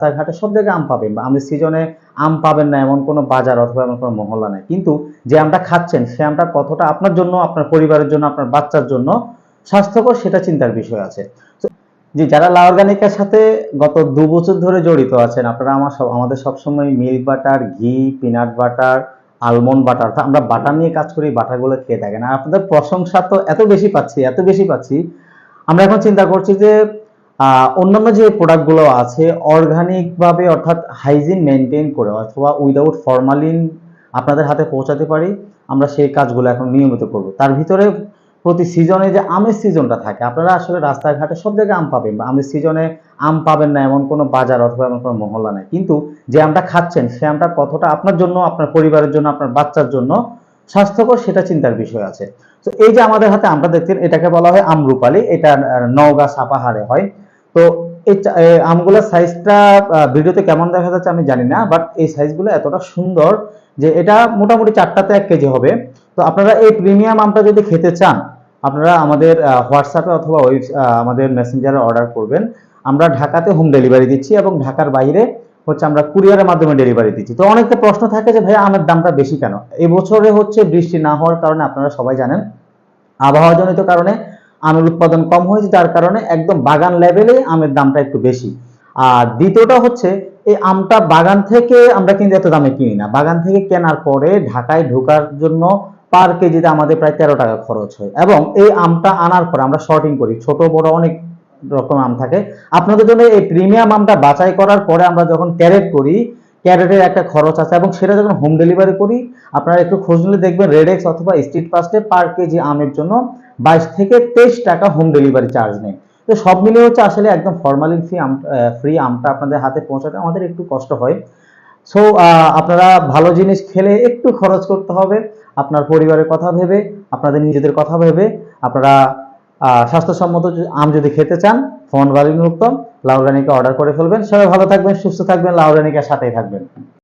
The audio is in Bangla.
রাস্তাঘাটে সব জায়গায় আম পাবেন বা আমের সিজনে আম পাবেন না এমন কোনো বাজার অথবা এমন কোনো মহল্লা নাই। কিন্তু যে আমটা খাচ্ছেন সে আমটা কতটা আপনার জন্য, আপনার পরিবারের জন্য, আপনার বাচ্চার জন্য স্বাস্থ্যকর সেটা চিন্তার বিষয় আছে। তো জি, যারা লা অর্গানিকের সাথে গত ২ বছর ধরে জড়িত আছেন, আপনারা আমাদের সবসময় মিল্ক বাটার, ঘি, পিনাট বাটার, আলমন্ড বাটার, অর্থাৎ আমরা বাটার নিয়ে কাজ করি, বাটারগুলো খেয়ে থাকেন। আর আপনাদের প্রশংসা তো এত বেশি পাচ্ছি, এত বেশি পাচ্ছি, আমরা এখন চিন্তা করছি যে অন্যান্য যে প্রোডাক্টগুলো আছে অর্গানিক ভাবে অর্থাৎ হাইজিন মেনটেন করে অথবা উইদাউট ফরমালিন আপনাদের হাতে পৌঁছাতে পারি, আমরা সেই কাজগুলো এখন নিয়মিত করব। তার ভিতরে প্রতি সিজনে যে আমের সিজনটা থাকে, আপনারা আসলে রাস্তাঘাটে সব জায়গায় আম পাবেন বা আমের সিজনে আম পাবেন না এমন কোনো বাজার অথবা এমন কোনো মহল্লা নাই। কিন্তু যে আমটা খাচ্ছেন সে আমটা কতটা আপনার জন্য, আপনার পরিবারের জন্য, আপনার বাচ্চার জন্য স্বাস্থ্যকর সেটা চিন্তার বিষয় আছে। তো এই যে আমাদের হাতে আমটা দেখছেন, এটাকে বলা হয় আমরুপালি। এটা নওগাঁ সাপাহারে হয়। তো এই আমগুলোর সাইজটা ভিডিওতে কেমন দেখা যাচ্ছে আমি জানি না, বাট এই সাইজগুলো এতটা সুন্দর যে এটা মোটামুটি 4টাতে 1 কেজি হবে। তো আপনারা এই প্রিমিয়াম আমটা যদি খেতে চান, আপনারা আমাদের হোয়াটসঅ্যাপে অথবা আমাদের মেসেঞ্জারে অর্ডার করবেন। আমরা ঢাকাতে হোম ডেলিভারি দিচ্ছি এবং ঢাকার বাইরে হচ্ছে আমরা কুরিয়ারের মাধ্যমে ডেলিভারি দিচ্ছি। তো অনেকের প্রশ্ন থাকে যে ভাই আমের দামটা বেশি কেন? এবছরে হচ্ছে বৃষ্টি না হওয়ার কারণে আপনারা সবাই জানেন আবহাওয়াজনিত কারণে আমের উৎপাদন কম হয়েছে, যার কারণে একদম বাগান লেভেলে আমের দামটা একটু বেশি। আর দ্বিতীয়টা হচ্ছে এই আমটা বাগান থেকে আমরা কিন্তু এত দামে কিনি না, বাগান থেকে কেনার পরে ঢাকায় ঢোকার জন্য পার কেজিতে আমাদের প্রায় 13 টাকা খরচ হয় এবং এই আমটা আনার পর আমরা শর্টিং করি, ছোট বড় অনেক রকম আম থাকে। আপনাদের জন্য এই প্রিমিয়াম আমটা বাছাই করার পরে আমরা যখন ক্যারেট করি, ক্যারেটের একটা খরচ আছে এবং সেটা যখন হোম ডেলিভারি করি, আপনারা একটু খোঁজ নিলে দেখবেন রেডেক্স অথবা স্ট্রিট ফাস্টে পার কেজি আমের জন্য 22 থেকে 23 টাকা হোম ডেলিভারি চার্জ নেই। তো সব মিলিয়ে হচ্ছে আসলে একদম ফরমালিন ফ্রি আমটা আপনাদের হাতে পৌঁছাতে আমাদের একটু কষ্ট হয়। সো আপনারা ভালো জিনিস খেলে একটু খরচ করতে হবে, আপনার পরিবারের কথা ভেবে, আপনাদের নিজেদের কথা ভেবে। আপনারা স্বাস্থ্যসম্মত আম যদি খেতে চান, ফরমালিন মুক্ত লা অর্গানিকে অর্ডার করে ফেলবেন। সবাই ভালো থাকবেন, সুস্থ থাকবেন, লা অর্গানিকের সাথেই থাকবেন।